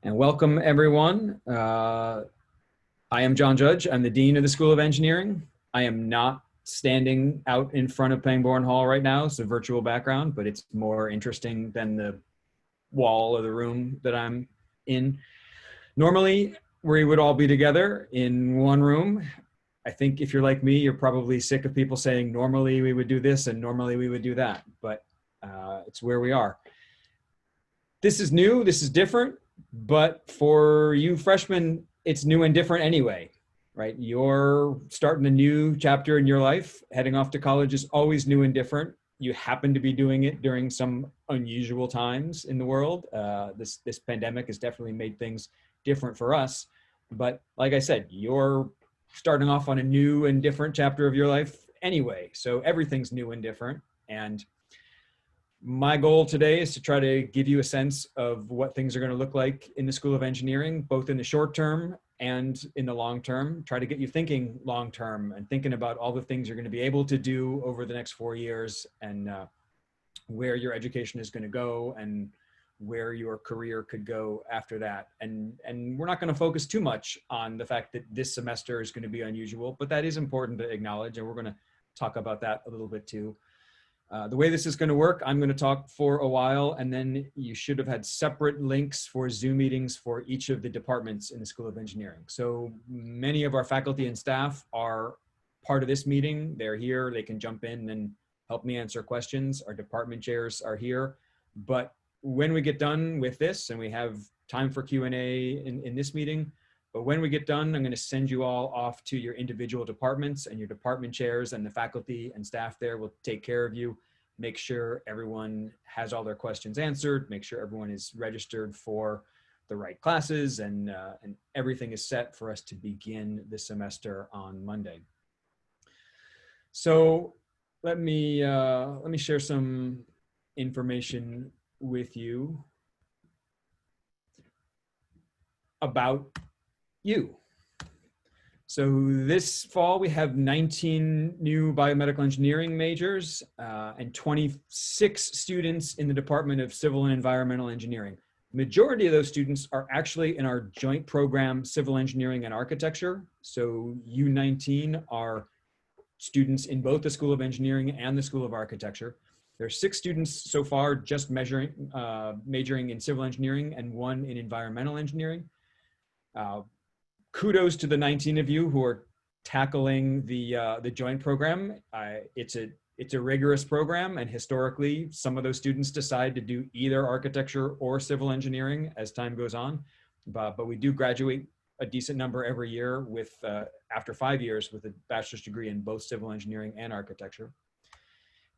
And welcome everyone. I am John Judge. I'm the Dean of the School of Engineering. I am not standing out in front of Pangborn Hall right now. It's a virtual background, but it's more interesting than the wall of the room that I'm in. Normally, we would all be together in one room. I think if you're like me, you're probably sick of people saying, normally we would do this and normally we would do that, but it's where we are. This is new, this is different, but for you freshmen, it's new and different anyway, right? You're starting a new chapter in your life. Heading off to college is always new and different. You happen to be doing it during some unusual times in the world. This pandemic has definitely made things different for us. But like I said, you're starting off on a new and different chapter of your life anyway. So everything's new and different. And my goal today is to try to give you a sense of what things are going to look like in the School of Engineering, both in the short term and in the long term. Try to get you thinking long term and thinking about all the things you're going to be able to do over the next 4 years, and where your education is going to go and where your career could go after that. And we're not going to focus too much on the fact that this semester is going to be unusual, but that is important to acknowledge, and we're going to talk about that a little bit too. The way this is going to work, I'm going to talk for a while, and then you should have had separate links for Zoom meetings for each of the departments in the School of Engineering. So many of our faculty and staff are part of this meeting. They're here, they can jump in and help me answer questions. Our department chairs are here. But when we get done with this, and we have time for Q&A in this meeting, but when we get done, I'm going to send you all off to your individual departments, and your department chairs and the faculty and staff there will take care of you, make sure everyone has all their questions answered, make sure everyone is registered for the right classes, and everything is set for us to begin the semester on Monday. So let me share some information with you about you. So this fall, we have 19 new biomedical engineering majors and 26 students in the Department of Civil and Environmental Engineering. Majority of those students are actually in our joint program, Civil Engineering and Architecture. So U19 are students in both the School of Engineering and the School of Architecture. There are 6 students so far just majoring in civil engineering and 1 in environmental engineering. Kudos to the 19 of you who are tackling the joint program. It's a rigorous program, and historically, some of those students decide to do either architecture or civil engineering as time goes on. But we do graduate a decent number every year with after 5 years with a bachelor's degree in both civil engineering and architecture.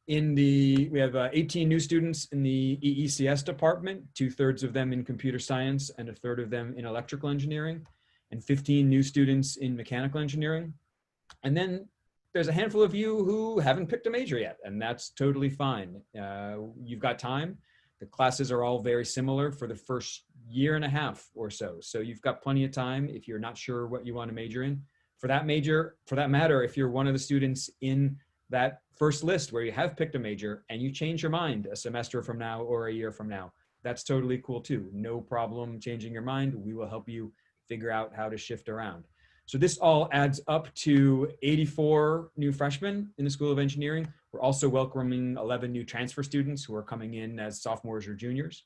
We have 18 new students in the EECS department, 2/3 of them in computer science and 1/3 of them in electrical engineering, and 15 new students in mechanical engineering. And then there's a handful of you who haven't picked a major yet, and that's totally fine. You've got time. The classes are all very similar for the first year and a half or so. So you've got plenty of time if you're not sure what you want to major in. For that matter, if you're one of the students in that first list where you have picked a major and you change your mind a semester from now or a year from now, that's totally cool too. No problem changing your mind. We will help you figure out how to shift around. So this all adds up to 84 new freshmen in the School of Engineering. We're also welcoming 11 new transfer students who are coming in as sophomores or juniors.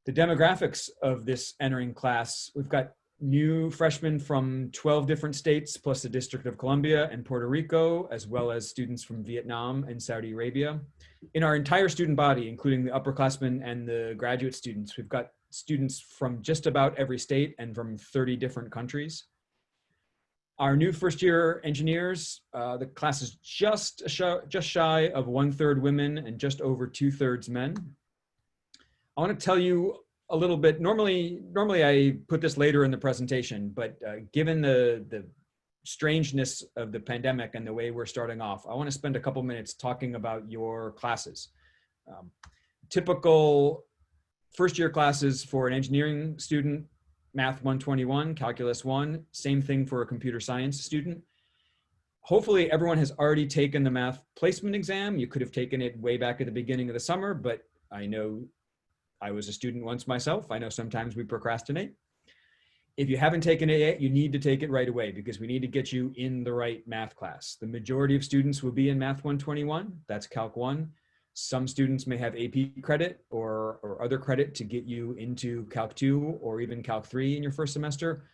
The demographics of this entering class, we've got new freshmen from 12 different states, plus the District of Columbia and Puerto Rico, as well as students from Vietnam and Saudi Arabia. In our entire student body, including the upperclassmen and the graduate students, we've got students from just about every state and from 30 different countries. Our new first-year engineers, the class is just shy of 1/3 women and just over 2/3 men. I want to tell you a little bit. Normally I put this later in the presentation, but given the strangeness of the pandemic and the way we're starting off, I want to spend a couple minutes talking about your classes. Typical first-year classes for an engineering student: Math 121, Calculus 1, same thing for a computer science student. Hopefully everyone has already taken the math placement exam. You could have taken it way back at the beginning of the summer, but I know I was a student once myself. I know sometimes we procrastinate. If you haven't taken it yet, you need to take it right away because we need to get you in the right math class. The majority of students will be in Math 121. That's Calc 1. Some students may have AP credit or other credit to get you into Calc 2 or even Calc 3 in your first semester.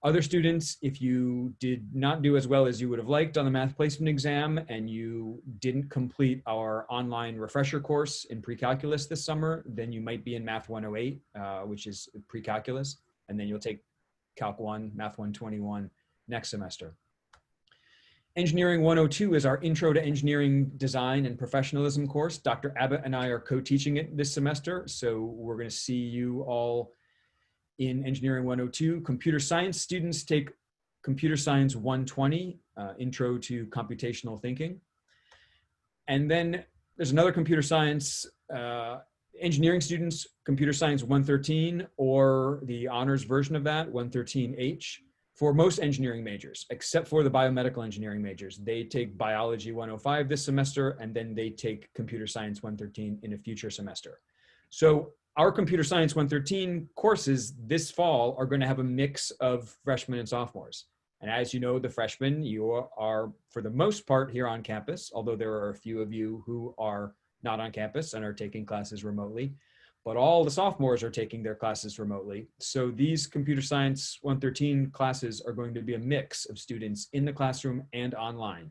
Other students, if you did not do as well as you would have liked on the math placement exam and you didn't complete our online refresher course in pre-calculus this summer, then you might be in Math 108, which is pre-calculus, and then you'll take Calc 1, Math 121 next semester. Engineering 102 is our Intro to Engineering Design and Professionalism course. Dr. Abbott and I are co-teaching it this semester, so we're going to see you all in Engineering 102. Computer science students take Computer Science 120, Intro to Computational Thinking. And then there's another computer science, engineering students, Computer Science 113, or the honors version of that, 113H. For most engineering majors, except for the biomedical engineering majors. They take Biology 105 this semester, and then they take Computer Science 113 in a future semester. So our Computer Science 113 courses this fall are going to have a mix of freshmen and sophomores. And as you know, the freshmen, you are for the most part here on campus, although there are a few of you who are not on campus and are taking classes remotely. But all the sophomores are taking their classes remotely. So these Computer Science 113 classes are going to be a mix of students in the classroom and online.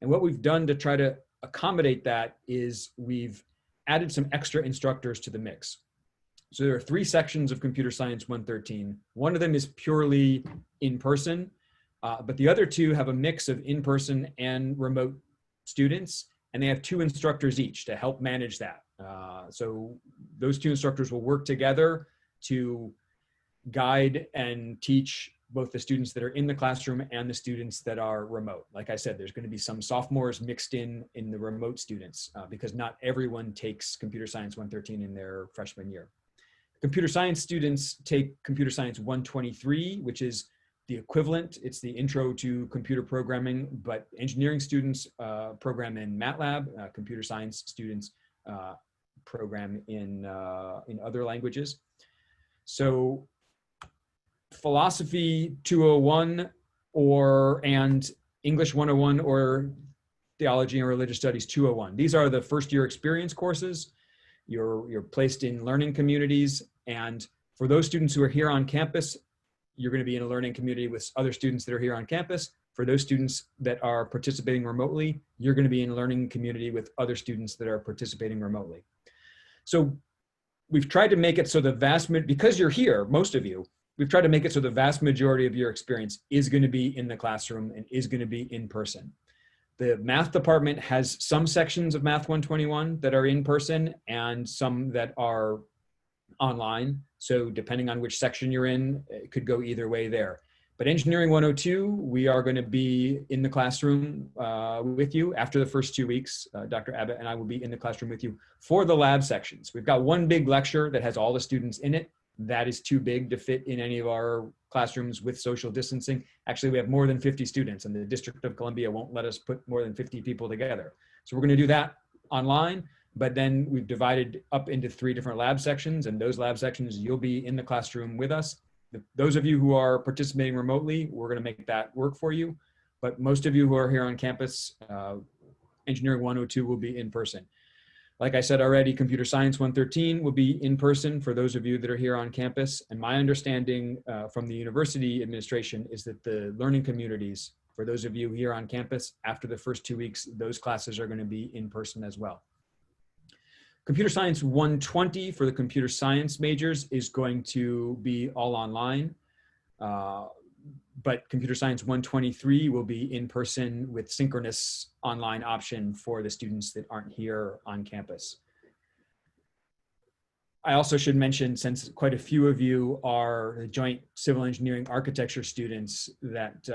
And what we've done to try to accommodate that is we've added some extra instructors to the mix. So there are 3 sections of Computer Science 113. One of them is purely in person, but the other 2 have a mix of in-person and remote students, and they have 2 instructors each to help manage that. So those 2 instructors will work together to guide and teach both the students that are in the classroom and the students that are remote. Like I said, there's going to be some sophomores mixed in the remote students because not everyone takes Computer Science 113 in their freshman year. Computer science students take Computer Science 123, which is the equivalent. It's the Intro to Computer Programming, but engineering students program in MATLAB, computer science students program in other languages. So philosophy 201 and English 101 or theology and religious studies 201. These are the first year experience courses. You're placed in learning communities, and for those students who are here on campus, you're going to be in a learning community with other students that are here on campus. For those students that are participating remotely, you're going to be in a learning community with other students that are participating remotely. So we've tried to make it so because you're here, most of you, we've tried to make it so the vast majority of your experience is going to be in the classroom and is going to be in person. The math department has some sections of Math 121 that are in person and some that are online. So depending on which section you're in, it could go either way there. But Engineering 102, we are going to be in the classroom with you after the first 2 weeks. Dr. Abbott and I will be in the classroom with you for the lab sections. We've got one big lecture that has all the students in it. That is too big to fit in any of our classrooms with social distancing. Actually, we have more than 50 students, and the District of Columbia won't let us put more than 50 people together. So we're going to do that online, but then we've divided up into 3 different lab sections, and those lab sections, you'll be in the classroom with us. Those of you who are participating remotely, we're going to make that work for you. But most of you who are here on campus, Engineering 102 will be in person. Like I said already, Computer Science 113 will be in person for those of you that are here on campus. And my understanding from the university administration is that the learning communities, for those of you here on campus, after the first 2 weeks, those classes are going to be in person as well. Computer Science 120 for the computer science majors is going to be all online. But Computer Science 123 will be in person with synchronous online option for the students that aren't here on campus. I also should mention, since quite a few of you are joint civil engineering architecture students, that's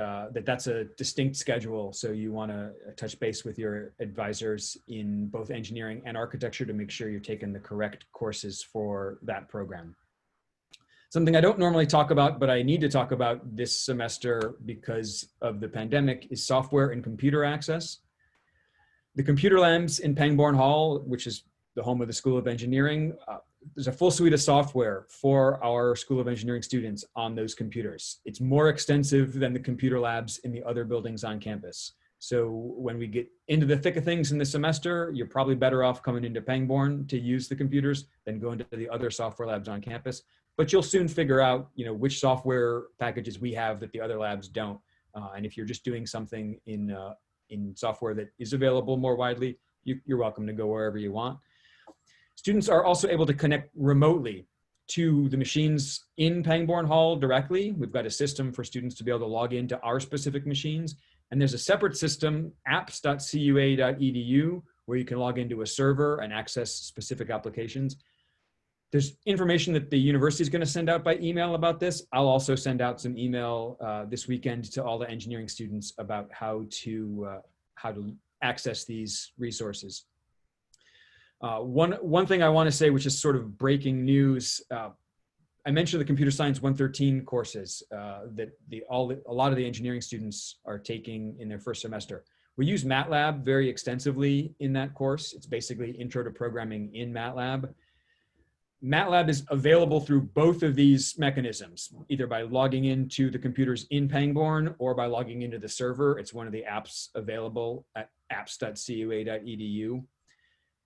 a distinct schedule. So you want to touch base with your advisors in both engineering and architecture to make sure you're taking the correct courses for that program. Something I don't normally talk about, but I need to talk about this semester because of the pandemic, is software and computer access. The computer labs in Pangbourne Hall, which is the home of the School of Engineering, there's a full suite of software for our School of Engineering students on those computers. It's more extensive than the computer labs in the other buildings on campus. So when we get into the thick of things in the semester, you're probably better off coming into Pangbourne to use the computers than going to the other software labs on campus. But you'll soon figure out, which software packages we have that the other labs don't. And if you're just doing something in software that is available more widely, you're welcome to go wherever you want. Students are also able to connect remotely to the machines in Pangbourne Hall directly. We've got a system for students to be able to log into our specific machines. And there's a separate system, apps.cua.edu, where you can log into a server and access specific applications. There's information that the university is going to send out by email about this. I'll also send out some email this weekend to all the engineering students about how to access these resources. One thing I want to say, which is sort of breaking news, I mentioned the Computer Science 113 courses that a lot of the engineering students are taking in their first semester. We use MATLAB very extensively in that course. It's basically Intro to Programming in MATLAB. MATLAB is available through both of these mechanisms, either by logging into the computers in Pangbourne or by logging into the server. It's one of the apps available at apps.cua.edu.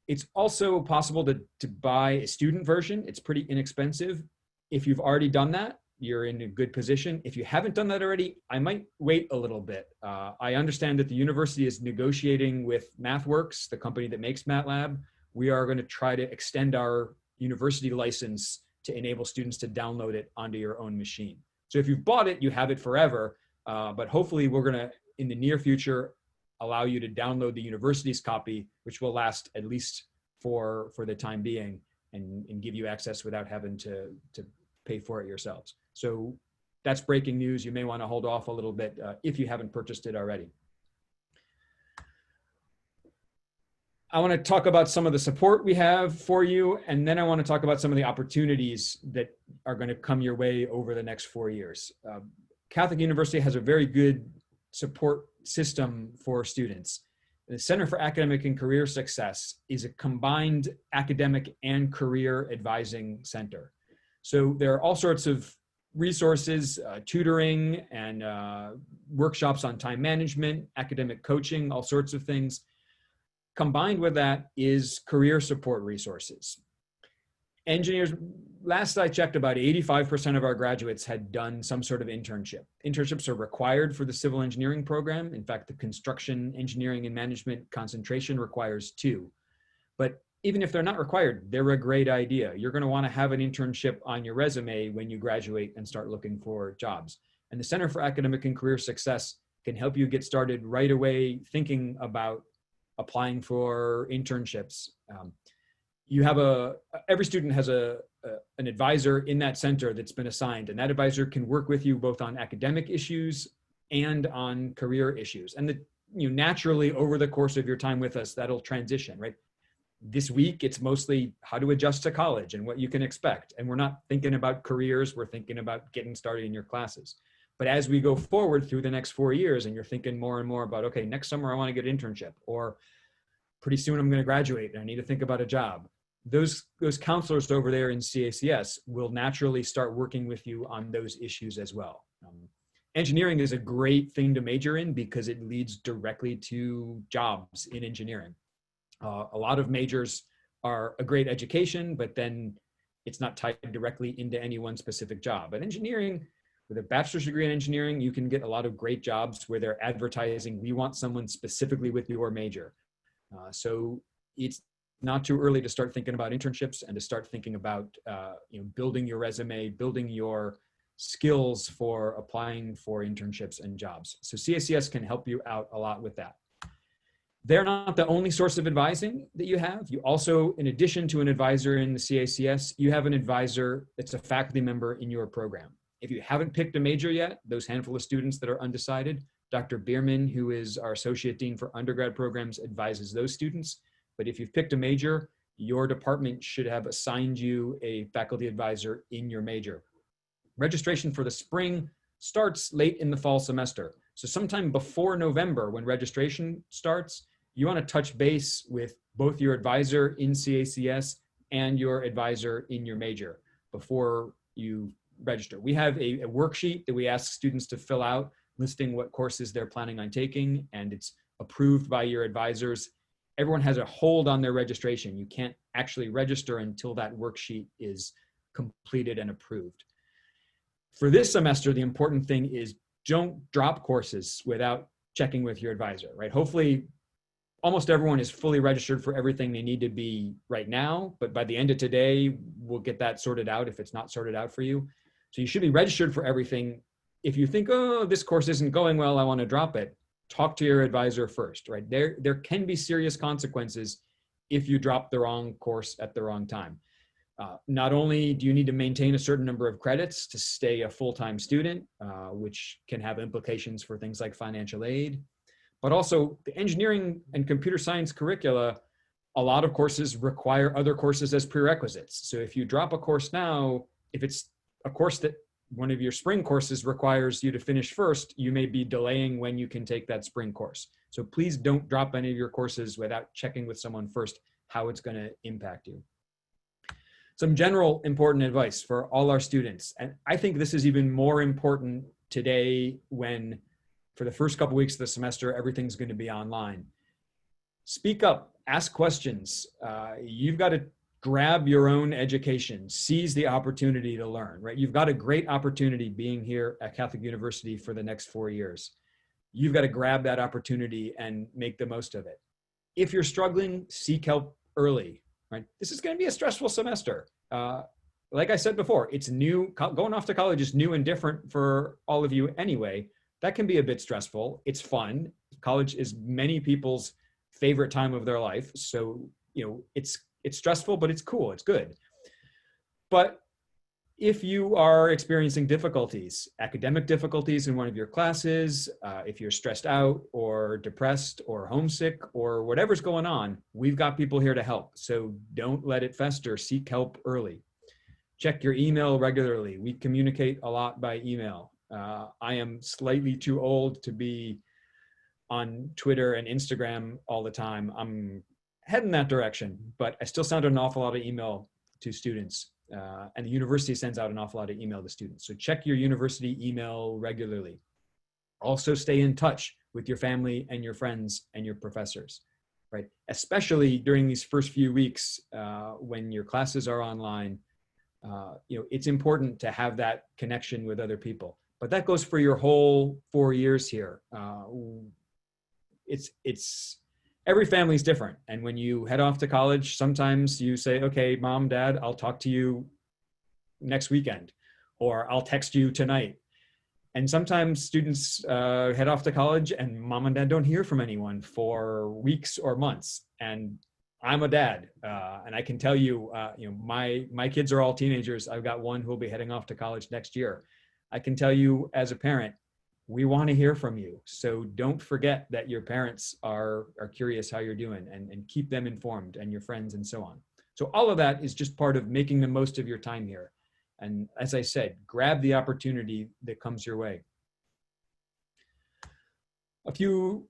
It's also possible to buy a student version. It's pretty inexpensive. If you've already done that, you're in a good position. If you haven't done that already, I might wait a little bit. I understand that the university is negotiating with MathWorks, the company that makes MATLAB. We are going to try to extend our university license to enable students to download it onto your own machine. So if you've bought it, you have it forever, but hopefully we're going to, in the near future, allow you to download the university's copy, which will last at least for the time being and give you access without having to pay for it yourselves. So that's breaking news. You may want to hold off a little bit if you haven't purchased it already. I want to talk about some of the support we have for you, and then I want to talk about some of the opportunities that are going to come your way over the next 4 years. Catholic University has a very good support system for students. The Center for Academic and Career Success is a combined academic and career advising center. So there are all sorts of resources, tutoring and workshops on time management, academic coaching, all sorts of things. Combined with that is career support resources. Engineers, last I checked, about 85% of our graduates had done some sort of internship. Internships are required for the civil engineering program. In fact, the construction, engineering, and management concentration requires 2. But even if they're not required, they're a great idea. You're going to want to have an internship on your resume when you graduate and start looking for jobs. And the Center for Academic and Career Success can help you get started right away thinking about applying for internships. Every student has an advisor in that center that's been assigned, and that advisor can work with you both on academic issues and on career issues. And naturally over the course of your time with us, that'll transition, right? This week, it's mostly how to adjust to college and what you can expect. And we're not thinking about careers, we're thinking about getting started in your classes. But as we go forward through the next 4 years and you're thinking more and more about, okay, next summer I want to get an internship, or pretty soon I'm going to graduate and I need to think about a job. Those counselors over there in CACS will naturally start working with you on those issues as well. Engineering is a great thing to major in because it leads directly to jobs in engineering. A lot of majors are a great education, but then it's not tied directly into any one specific job. But engineering, with a bachelor's degree in engineering, you can get a lot of great jobs where they're advertising, we want someone specifically with your major. So it's not too early to start thinking about internships and to start thinking about building your resume, building your skills for applying for internships and jobs. So CACS can help you out a lot with that. They're not the only source of advising that you have. You also, in addition to an advisor in the CACS, you have an advisor that's a faculty member in your program. If you haven't picked a major yet, those handful of students that are undecided, Dr. Bierman, who is our Associate Dean for undergrad programs, advises those students. But if you've picked a major, your department should have assigned you a faculty advisor in your major. Registration for the spring starts late in the fall semester. So sometime before November, when registration starts, you want to touch base with both your advisor in CACS and your advisor in your major before you register. We have a worksheet that we ask students to fill out listing what courses they're planning on taking, and it's approved by your advisors. Everyone has a hold on their registration. You can't actually register until that worksheet is completed and approved. For this semester, the important thing is don't drop courses without checking with your advisor, right? Hopefully, almost everyone is fully registered for everything they need to be right now, but by the end of today, we'll get that sorted out if it's not sorted out for you. So you should be registered for everything. If you think, oh, this course isn't going well, I want to drop it, talk to your advisor first, right? There can be serious consequences if you drop the wrong course at the wrong time. Not only do you need to maintain a certain number of credits to stay a full-time student, which can have implications for things like financial aid, but also the engineering and computer science curricula, a lot of courses require other courses as prerequisites. So if you drop a course now, if it's a course that one of your spring courses requires you to finish first, you may be delaying when you can take that spring course. So please don't drop any of your courses without checking with someone first how it's going to impact you. Some general important advice for all our students. And I think this is even more important today when for the first couple weeks of the semester, everything's going to be online. Speak up, ask questions. You've got to grab your own education, seize the opportunity to learn, right? You've got a great opportunity being here at Catholic University for the next 4 years. You've got to grab that opportunity and make the most of it. If you're struggling, seek help early, right? This is going to be a stressful semester. Like I said before, it's new. Going off to college is new and different for all of you anyway. That can be a bit stressful. It's fun. College is many people's favorite time of their life. So, you know, it's stressful, but it's cool. It's good. But if you are experiencing difficulties, academic difficulties in one of your classes, if you're stressed out or depressed or homesick or whatever's going on, we've got people here to help. So don't let it fester. Seek help early. Check your email regularly. We communicate a lot by email. I am slightly too old to be on Twitter and Instagram all the time. I'm heading that direction, but I still send an awful lot of email to students. And the university sends out an awful lot of email to students. So check your university email regularly. Also stay in touch with your family and your friends and your professors, right? Especially during these first few weeks when your classes are online. You know, it's important to have that connection with other people. But that goes for your whole 4 years here. Every family's different. And when you head off to college, sometimes you say, okay, mom, dad, I'll talk to you next weekend, or I'll text you tonight. And sometimes students head off to college and mom and dad don't hear from anyone for weeks or months. And I'm a dad, and I can tell you, you know, my kids are all teenagers. I've got one who will be heading off to college next year. I can tell you as a parent, we want to hear from you. So don't forget that your parents are curious how you're doing, and keep them informed, and your friends and so on. So all of that is just part of making the most of your time here. And as I said, grab the opportunity that comes your way. A few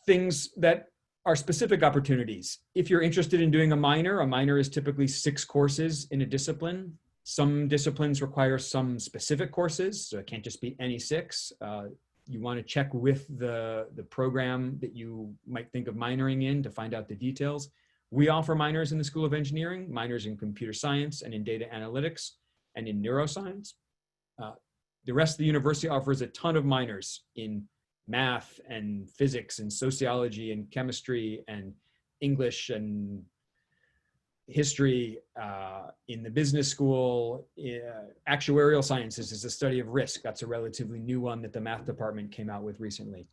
things that are specific opportunities. If you're interested in doing a minor is typically 6 courses in a discipline. Some disciplines require some specific courses, so it can't just be any 6. You want to check with the program that you might think of minoring in to find out the details. We offer minors in the School of Engineering, minors in computer science and in data analytics and in neuroscience. The rest of the university offers a ton of minors in math and physics and sociology and chemistry and English and history. In the business school, actuarial sciences is the study of risk. That's a relatively new one that the math department came out with recently.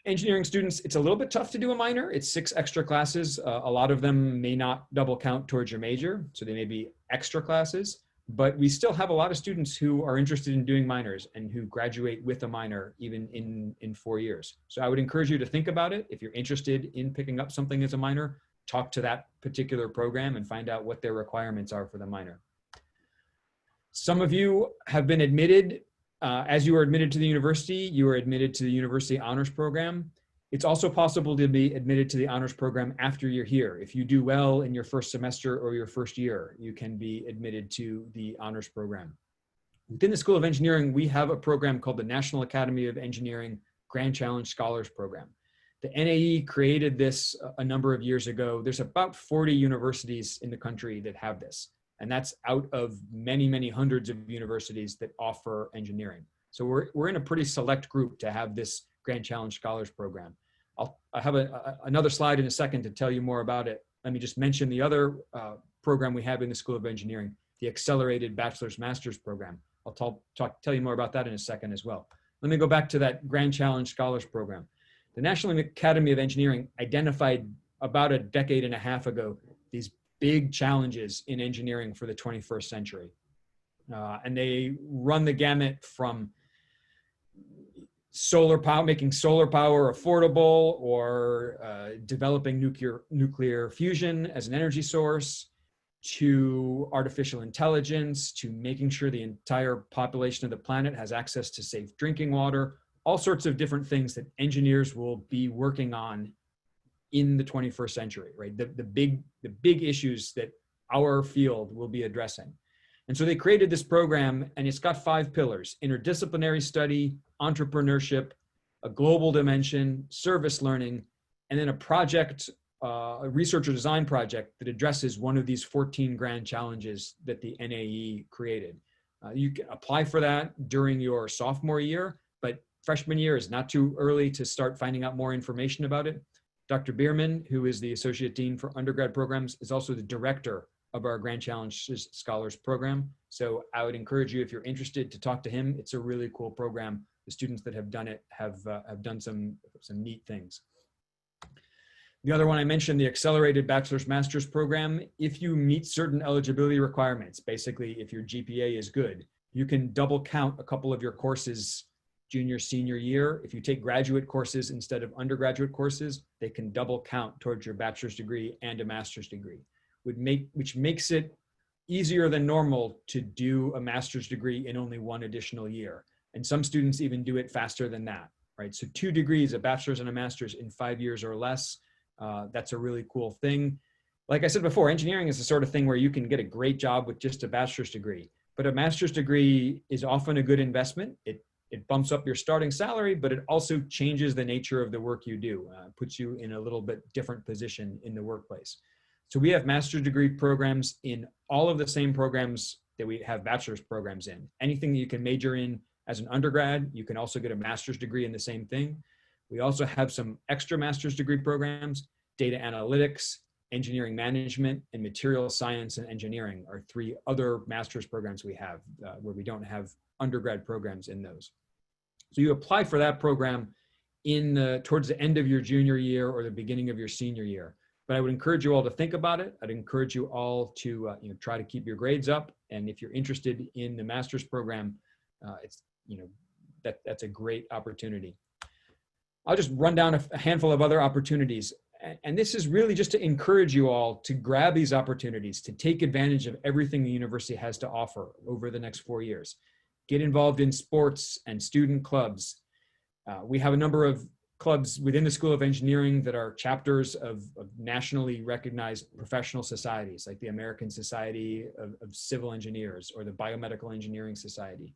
Engineering students, it's a little bit tough to do a minor. It's 6 extra classes. A lot of them may not double count towards your major, so they may be extra classes, but we still have a lot of students who are interested in doing minors and who graduate with a minor even in 4 years. So I would encourage you to think about it. If you're interested in picking up something as a minor, talk to that particular program and find out what their requirements are for the minor. Some of you have been admitted, as you were admitted to the university, you were admitted to the university honors program. It's also possible to be admitted to the honors program after you're here. If you do well in your first semester or your first year, you can be admitted to the honors program. Within the School of Engineering, we have a program called the National Academy of Engineering Grand Challenge Scholars Program. The NAE created this a number of years ago. There's about 40 universities in the country that have this, and that's out of many, many hundreds of universities that offer engineering. So we're in a pretty select group to have this Grand Challenge Scholars Program. I have another slide in a second to tell you more about it. Let me just mention the other program we have in the School of Engineering, the Accelerated Bachelor's Master's Program. I'll tell you more about that in a second as well. Let me go back to that Grand Challenge Scholars Program. The National Academy of Engineering identified about a decade and a half ago these big challenges in engineering for the 21st century. And they run the gamut from solar power, making solar power affordable, or developing nuclear fusion as an energy source, to artificial intelligence, to making sure the entire population of the planet has access to safe drinking water, all sorts of different things that engineers will be working on in the 21st century, right? The big issues that our field will be addressing. And so they created this program, and it's got 5 pillars: interdisciplinary study, entrepreneurship, a global dimension, service learning, and then a project, a research or design project that addresses one of these 14 grand challenges that the NAE created. You can apply for that during your sophomore year, but freshman year is not too early to start finding out more information about it. Dr. Bierman, who is the Associate Dean for Undergrad Programs, is also the director of our Grand Challenge Scholars Program. So I would encourage you, if you're interested, to talk to him. It's a really cool program. The students that have done it have done some neat things. The other one I mentioned, the Accelerated Bachelor's Master's Program. If you meet certain eligibility requirements, basically if your GPA is good, you can double count a couple of your courses junior, senior year. If you take graduate courses instead of undergraduate courses, they can double count towards your bachelor's degree and a master's degree, which makes it easier than normal to do a master's degree in only 1 additional year. And some students even do it faster than that, right? So 2 degrees, a bachelor's and a master's in 5 years or less. That's a really cool thing. Like I said before, engineering is the sort of thing where you can get a great job with just a bachelor's degree, but a master's degree is often a good investment. It bumps up your starting salary, but it also changes the nature of the work you do, puts you in a little bit different position in the workplace. So we have master's degree programs in all of the same programs that we have bachelor's programs in. Anything that you can major in as an undergrad, you can also get a master's degree in the same thing. We also have some extra master's degree programs: data analytics, engineering management, and material science and engineering are 3 other master's programs we have where we don't have undergrad programs in those. So you apply for that program towards the end of your junior year or the beginning of your senior year. But I would encourage you all to think about it. I'd encourage you all to try to keep your grades up. And if you're interested in the master's program, that's a great opportunity. I'll just run down a handful of other opportunities. And this is really just to encourage you all to grab these opportunities, to take advantage of everything the university has to offer over the next 4 years. Get involved in sports and student clubs. We have a number of clubs within the School of Engineering that are chapters of nationally recognized professional societies, like the American Society of Civil Engineers or the Biomedical Engineering Society.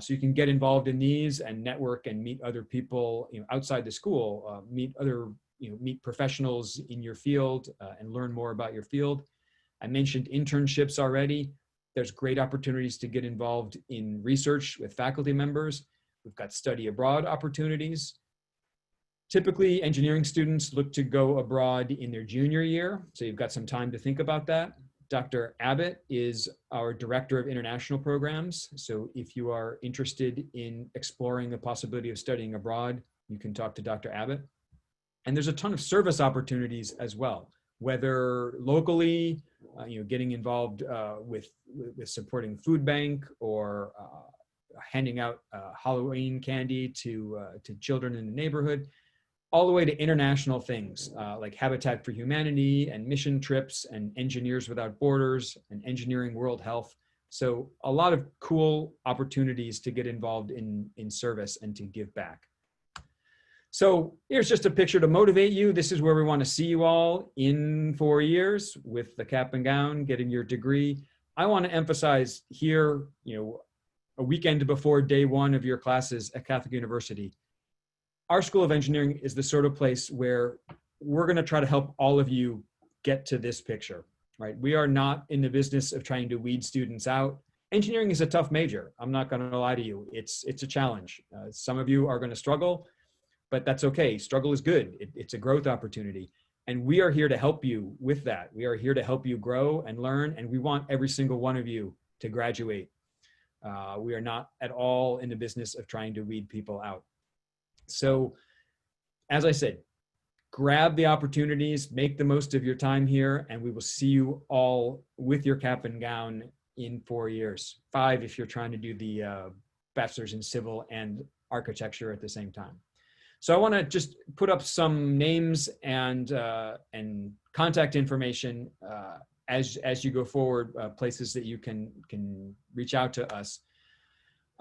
So you can get involved in these and network and meet other people outside the school, meet professionals in your field and learn more about your field. I mentioned internships already. There's great opportunities to get involved in research with faculty members. We've got study abroad opportunities. Typically, engineering students look to go abroad in their junior year, so you've got some time to think about that. Dr. Abbott is our Director of International Programs, so if you are interested in exploring the possibility of studying abroad, you can talk to Dr. Abbott. And there's a ton of service opportunities as well, whether locally, getting involved with supporting food bank or handing out Halloween candy to children in the neighborhood, all the way to international things like Habitat for Humanity and mission trips and Engineers Without Borders and Engineering World Health. So a lot of cool opportunities to get involved in service and to give back. So here's just a picture to motivate you. This is where we want to see you all in 4 years with the cap and gown, getting your degree. I want to emphasize here, a weekend before day one of your classes at Catholic University, our School of Engineering is the sort of place where we're going to try to help all of you get to this picture, right? We are not in the business of trying to weed students out. Engineering is a tough major. I'm not going to lie to you. It's a challenge. Some of you are going to struggle, but that's okay. Struggle is good. It's a growth opportunity. And we are here to help you with that. We are here to help you grow and learn. And we want every single one of you to graduate. We are not at all in the business of trying to weed people out. So, as I said, grab the opportunities, make the most of your time here, and we will see you all with your cap and gown in 4 years. 5 if you're trying to do the bachelor's in civil and architecture at the same time. So I want to just put up some names and contact information as you go forward, places that you can reach out to us.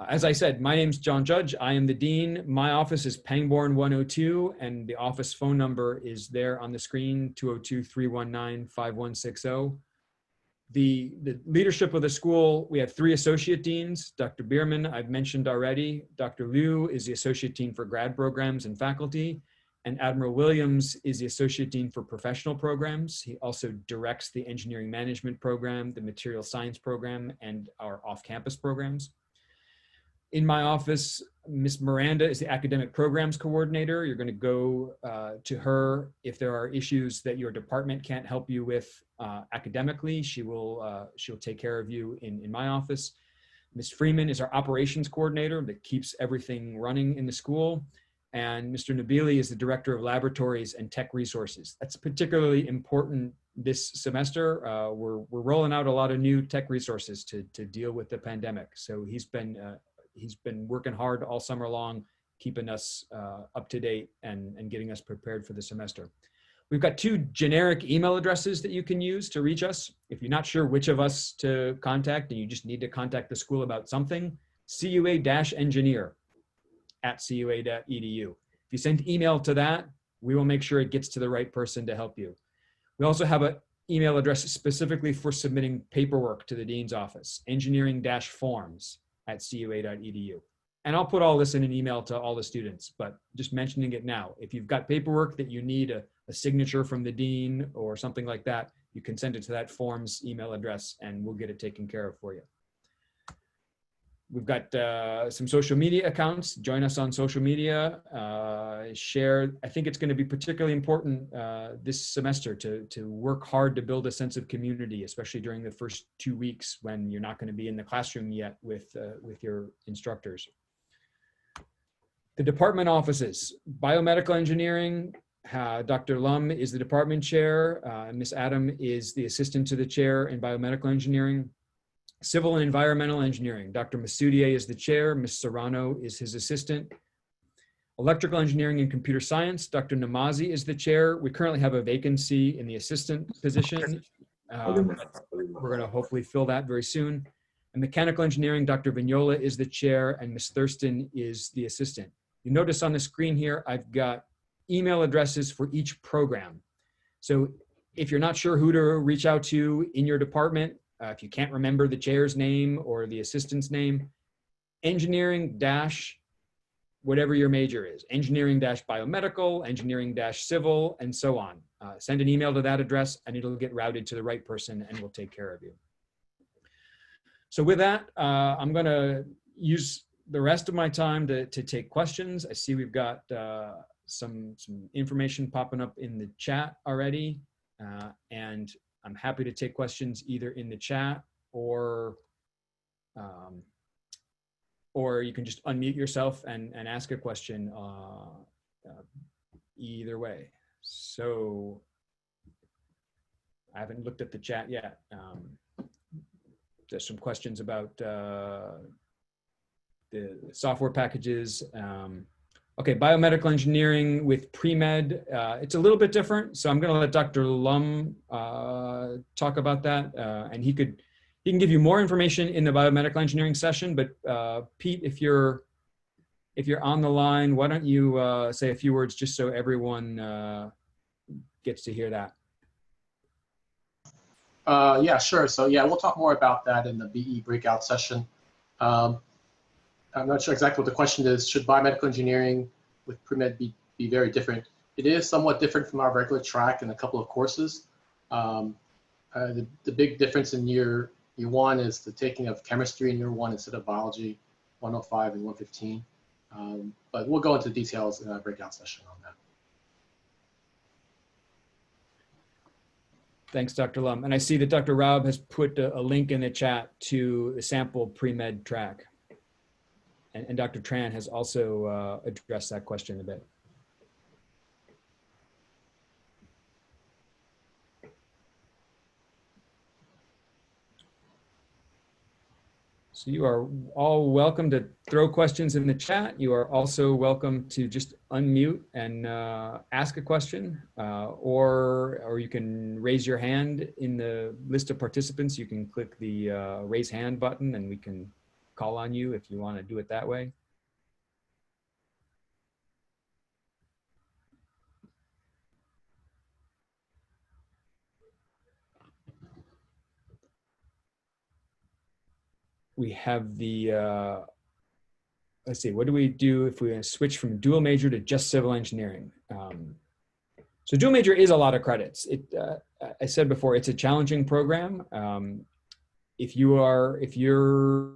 As I said, my name's John Judge. I am the dean. My office is Pangbourne 102, and the office phone number is there on the screen, 202-319-5160. The leadership of the school, we have 3 associate deans. Dr. Bierman, I've mentioned already. Dr. Liu is the associate dean for grad programs and faculty. And Admiral Williams is the associate dean for professional programs. He also directs the engineering management program, the material science program, and our off-campus programs. In my office, Ms. Miranda is the academic programs coordinator. You're going to go to her if there are issues that your department can't help you with academically. She'll take care of you in my office. Ms. Freeman is our operations coordinator that keeps everything running in the school. And Mr. Nabili is the director of laboratories and tech resources. That's particularly important this semester. We're rolling out a lot of new tech resources to deal with the pandemic. So he's been working hard all summer long, keeping us up to date and getting us prepared for the semester. We've got 2 generic email addresses that you can use to reach us. If you're not sure which of us to contact and you just need to contact the school about something, cua-engineer@cua.edu. If you send email to that, we will make sure it gets to the right person to help you. We also have an email address specifically for submitting paperwork to the dean's office, engineering-forms@cua.edu. And I'll put all this in an email to all the students, but just mentioning it now. If you've got paperwork that you need a signature from the dean or something like that, you can send it to that forms email address and we'll get it taken care of for you. We've got some social media accounts. Join us on social media. Share. I think it's going to be particularly important this semester to work hard to build a sense of community, especially during the first 2 weeks when you're not going to be in the classroom yet with your instructors. The department offices, biomedical engineering, Dr. Lum is the department chair. Ms. Adam is the assistant to the chair in biomedical engineering. Civil and environmental engineering, Dr. Masoudier is the chair. Ms. Serrano is his assistant. Electrical engineering and computer science, Dr. Namazi is the chair. We currently have a vacancy in the assistant position. We're going to hopefully fill that very soon. And mechanical engineering, Dr. Vignola is the chair and Ms. Thurston is the assistant. You notice on the screen here, I've got email addresses for each program. So if you're not sure who to reach out to in your department, if you can't remember the chair's name or the assistant's name, engineering dash whatever your major is, engineering dash biomedical, engineering dash civil, and so on. Send an email to that address and it'll get routed to the right person and we'll take care of you. So with that, I'm gonna use the rest of my time to take questions. I see we've got some information popping up in the chat already. And I'm happy to take questions either in the chat or you can just unmute yourself and ask a question either way. So I haven't looked at the chat yet. There's some questions about the software packages. Okay, biomedical engineering with pre-med. It's a little bit different, so I'm going to let Dr. Lum talk about that, and he can give you more information in the biomedical engineering session. But Pete, if you're if you're on the line, why don't you say a few words just so everyone gets to hear that? Yeah, sure. So yeah, we'll talk more about that in the BE breakout session. I'm not sure exactly what the question is. Should biomedical engineering with pre-med be very different? It is somewhat different from our regular track in a couple of courses. The big difference in year one is the taking of chemistry in year one instead of biology, 105 and 115. But we'll go into details in our breakout session on that. Thanks, Dr. Lum. And I see that Dr. Raub has put a link in the chat to the sample pre-med track. And Dr. Tran has also addressed that question a bit. So you are all welcome to throw questions in the chat. You are also welcome to just unmute and ask a question, or you can raise your hand in the list of participants. You can click the raise hand button and we can call on you if you want to do it that way. We have the, let's see, what do we do if we switch from dual major to just civil engineering? So dual major is a lot of credits. I said before, it's a challenging program. If you're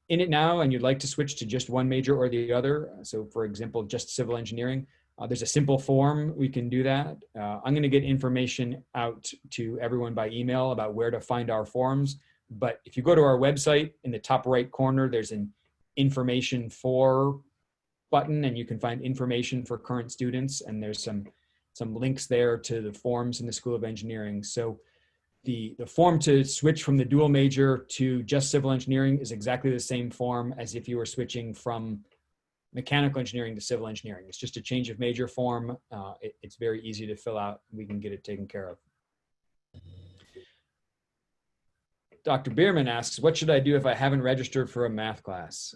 in it now and you'd like to switch to just one major or the other, so for example, just civil engineering, there's a simple form we can do that. I'm gonna get information out to everyone by email about where to find our forms. But if you go to our website, in the top right corner, there's an information for button, and you can find information for current students. And there's some links there to the forms in the School of Engineering. So the form to switch from the dual major to just civil engineering is exactly the same form as if you were switching from mechanical engineering to civil engineering. It's just a change of major form. It's very easy to fill out. We can get it taken care of. Dr. Bierman asks, what should I do if I haven't registered for a math class?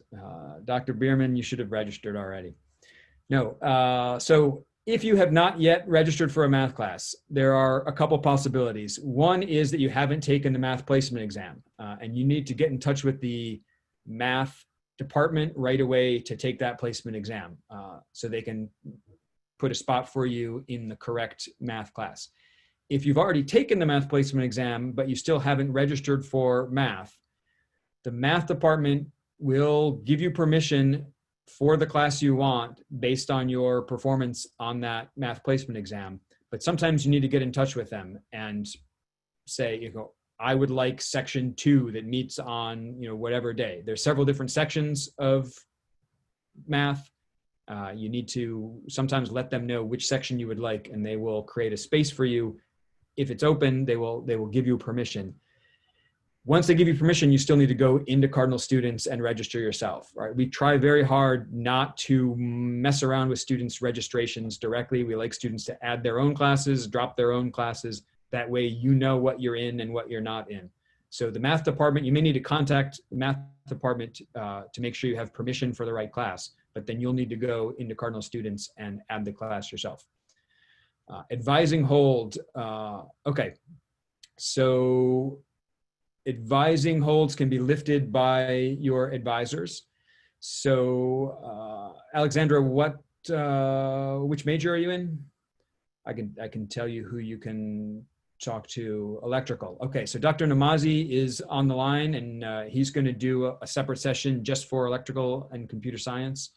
Dr. Bierman, you should have registered already. No, so if you have not yet registered for a math class, there are a couple possibilities. One is that you haven't taken the math placement exam, and you need to get in touch with the math department right away to take that placement exam, so they can put a spot for you in the correct math class. If you've already taken the math placement exam, but you still haven't registered for math, the math department will give you permission for the class you want based on your performance on that math placement exam. But sometimes you need to get in touch with them and say, you know, I would like section 2 that meets on, you know, whatever day. There's several different sections of math. You need to sometimes let them know which section you would like, and they will create a space for you. If it's open, they will give you permission. Once they give you permission, you still need to go into Cardinal Students and register yourself, right? We try very hard not to mess around with students' registrations directly. We like students to add their own classes, drop their own classes. That way you know what you're in and what you're not in. So the math department, you may need to contact the math department to make sure you have permission for the right class, but then you'll need to go into Cardinal Students and add the class yourself. Advising hold, okay. So advising holds can be lifted by your advisors. So Alexandra, which major are you in? I can tell you who you can talk to. Electrical. Okay, so Dr. Namazi is on the line, and he's going to do a separate session just for electrical and computer science.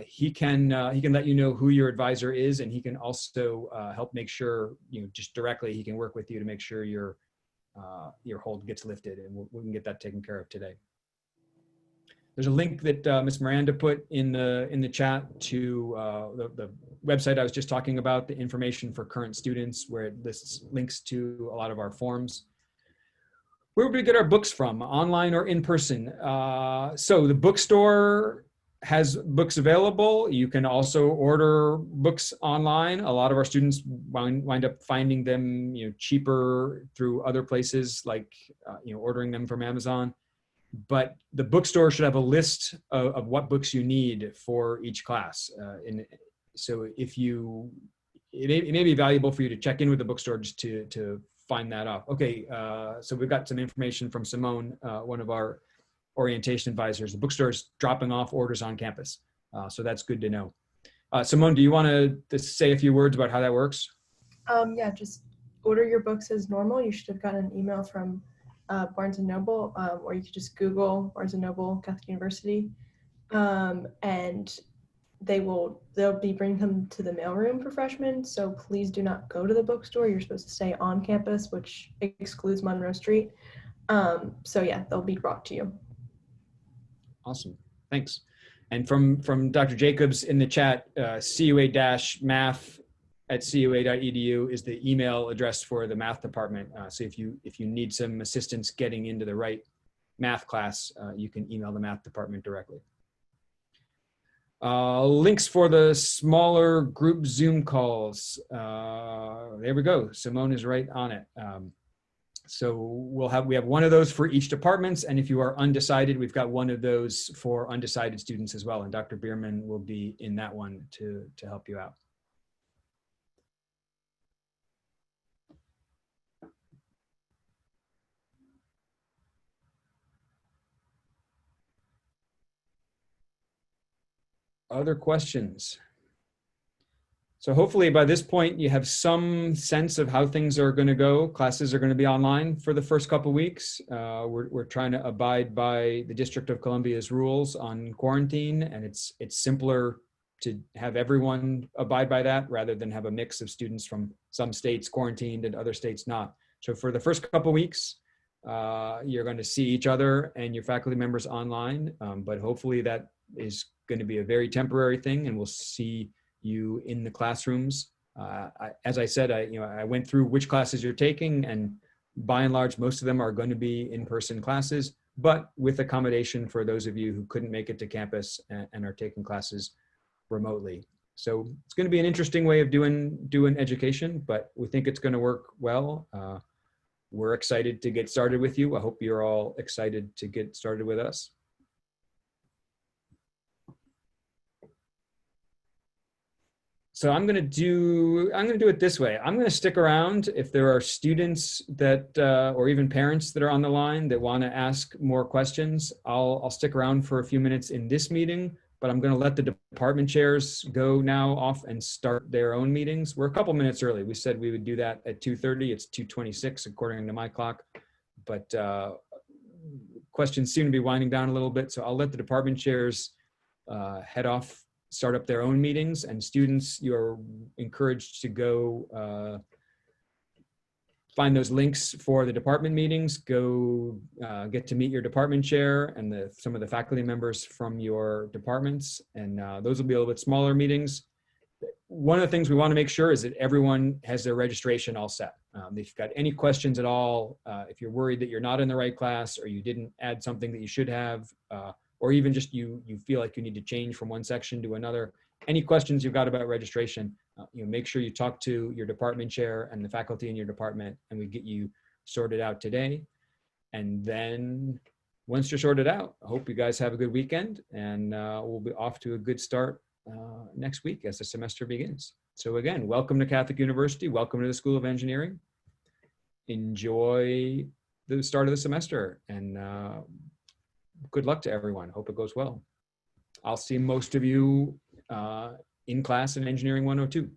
He can let you know who your advisor is, and he can also help make sure, you know, just directly he can work with you to make sure your hold gets lifted, and we can get that taken care of today. There's a link that Ms. Miranda put in the chat to the website I was just talking about, the information for current students, where it lists links to a lot of our forms. Where would we get our books from, online or in person? So the bookstore has books available. You can also order books online. A lot of our students wind up finding them, you know, cheaper through other places, like you know, ordering them from Amazon. but the bookstore should have a list of what books you need for each class. So if you, it may be valuable for you to check in with the bookstore just to find that out. Okay, so we've got some information from Simone, one of our orientation advisors. The bookstore is dropping off orders on campus. So that's good to know. Simone, do you want to say a few words about how that works? Yeah, just order your books as normal. You should have gotten an email from Barnes & Noble, or you could just Google Barnes & Noble Catholic University, and they'll be bringing them to the mailroom for freshmen. So please do not go to the bookstore. You're supposed to stay on campus, which excludes Monroe Street. So yeah, they'll be brought to you. Awesome, thanks. And from Dr. Jacobs in the chat, CUA-math@cua.edu is the email address for the math department. So if you need some assistance getting into the right math class, you can email the math department directly. Links for the smaller group Zoom calls. There we go. Simone is right on it. So we have one of those for each department, and if you are undecided, we've got one of those for undecided students as well. And Dr. Bierman will be in that one to help you out. Other questions? So hopefully by this point, you have some sense of how things are going to go. Classes are going to be online for the first couple of weeks. We're trying to abide by the District of Columbia's rules on quarantine, and it's simpler to have everyone abide by that rather than have a mix of students from some states quarantined and other states not. So for the first couple of weeks, you're going to see each other and your faculty members online, but hopefully that is going to be a very temporary thing, and we'll see you in the classrooms. As I said, I went through which classes you're taking, and by and large, most of them are going to be in-person classes, but with accommodation for those of you who couldn't make it to campus and are taking classes remotely. So it's going to be an interesting way of doing education, but we think it's going to work well. We're excited to get started with you. I hope you're all excited to get started with us. So I'm going to do it this way. I'm going to stick around if there are students that, or even parents that are on the line that want to ask more questions. I'll stick around for a few minutes in this meeting, but I'm going to let the department chairs go now off and start their own meetings. We're a couple minutes early. We said we would do that at 2:30. It's 2:26 according to my clock, but questions seem to be winding down a little bit. So I'll let the department chairs head off, start up their own meetings, and students, you're encouraged to go find those links for the department meetings, go get to meet your department chair and some of the faculty members from your departments. And those will be a little bit smaller meetings. One of the things we want to make sure is that everyone has their registration all set. If you've got any questions at all, if you're worried that you're not in the right class or you didn't add something that you should have, or even just you feel like you need to change from one section to another, any questions you've got about registration, make sure you talk to your department chair and the faculty in your department, and we get you sorted out today. And then once you're sorted out, I hope you guys have a good weekend, and we'll be off to a good start next week as the semester begins. So again, welcome to Catholic University. Welcome to the School of Engineering. Enjoy the start of the semester, and good luck to everyone. Hope it goes well. I'll see most of you in class in Engineering 102.